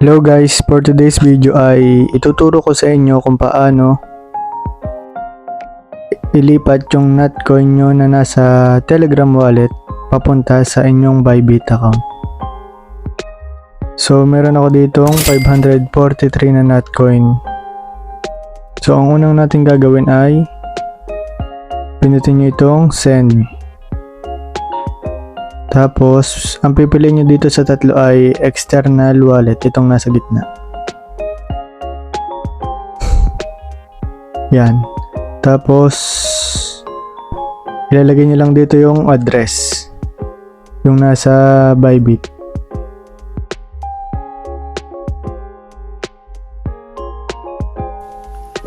Hello guys, for today's video ay ituturo ko sa inyo kung paano ilipat yung Notcoin nyo na nasa Telegram wallet papunta sa inyong Bybit account. So meron ako ditong 543 na Notcoin. So ang unang natin gagawin ay pinutin nyo itong send. Tapos, ang pipiliin nyo dito sa tatlo ay external wallet, itong nasa gitna. Yan. Tapos, ilalagay nyo lang dito yung address, yung nasa Bybit.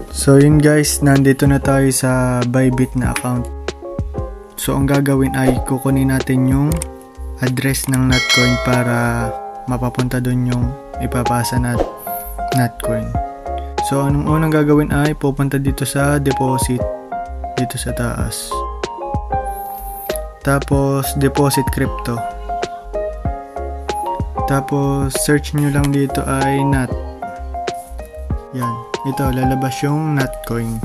So yun guys, nandito na tayo sa Bybit na account. So ang gagawin ay kukunin natin yung address ng Notcoin para mapapunta dun yung ipapasa na Notcoin. So anong unang gagawin ay pupunta dito sa deposit, dito sa taas. Tapos deposit crypto. Tapos search nyo lang dito ay NOT. Yan, ito lalabas yung Notcoin.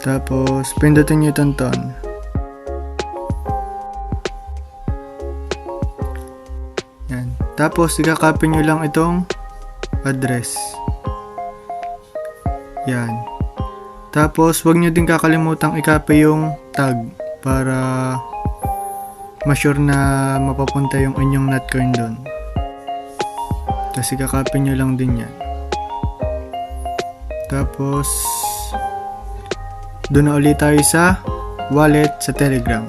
Tapos, pindutin nyo itong ton. Yan. Tapos, ikakopy nyo lang itong address. Yan. Tapos, huwag nyo din kakalimutang i-copy yung tag para ma-sure na mapapunta yung inyong Notcoin doon. Kasi ikakopy nyo lang din yan. Tapos, doon na ulit tayo sa wallet sa Telegram.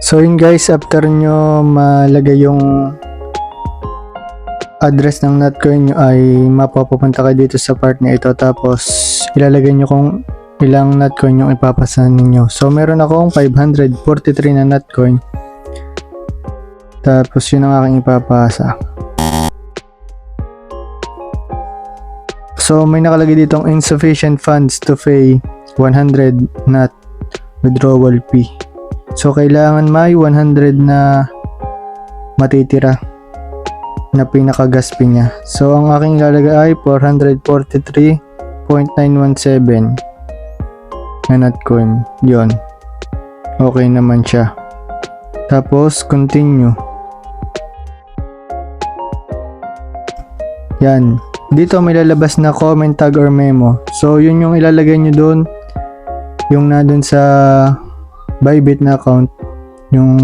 So yun guys, after nyo malagay yung address ng Notcoin nyo ay mapapapunta kayo dito sa part na ito. Tapos ilalagay nyo kung ilang Notcoin yung ipapasa ninyo. So meron akong 543 na Notcoin. Tapos yun ang aking ipapasa. So may nakalagay ditong insufficient funds to pay 100 NOT withdrawal fee. So kailangan may 100 na matitira na pinaka-gas fee niya. So ang aking lalagay ay 443.917 na Notcoin. Yun. Okay naman siya. Tapos continue. Yan. Dito may lalabas na comment tag or memo. So yun yung ilalagay nyo dun. Yung na dun sa Bybit na account. Yung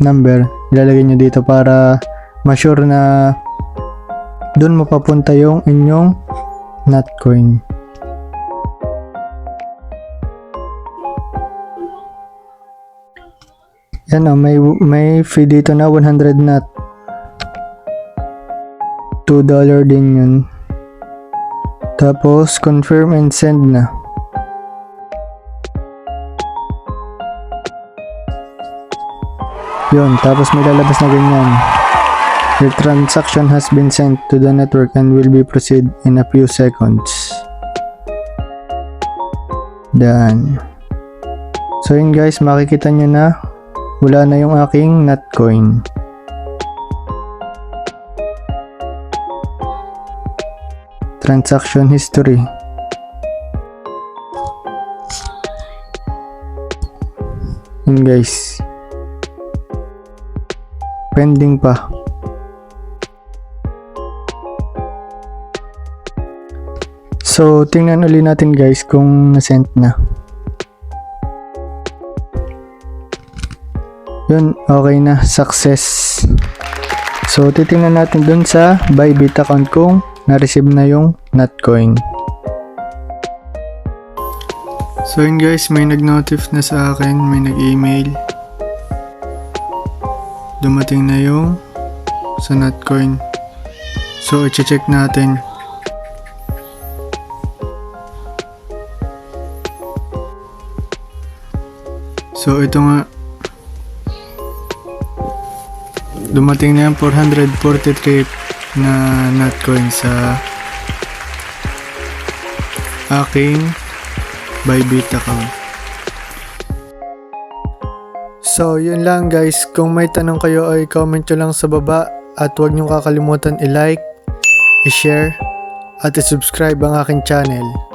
number. Ilalagay nyo dito para ma-sure na dun mapapunta yung inyong Notcoin. Yan o. May fee dito na 100 NOT. $2 din yun. Tapos, confirm and send na. Yun, tapos may lalabas na ganyan. Your transaction has been sent to the network and will be proceed in a few seconds. Done. So yun guys, makikita nyo na wala na yung aking Notcoin. Transaction history. Yun guys. Pending pa. So, tingnan ulit natin guys kung na-send na. Yun, okay na. Success. So, titingnan natin dun sa Bybit account kung na-receive na yung Notcoin. So yun guys, may nag-notif na sa akin, may nag-email. Dumating na yung sa Notcoin. So i-check natin. So ito nga, dumating na yung 443 na Notcoin sa aking Bybit account. So, yun lang guys. Kung may tanong kayo ay comment nyo lang sa baba at huwag nyo kakalimutan i-like, i-share at i-subscribe ang aking channel.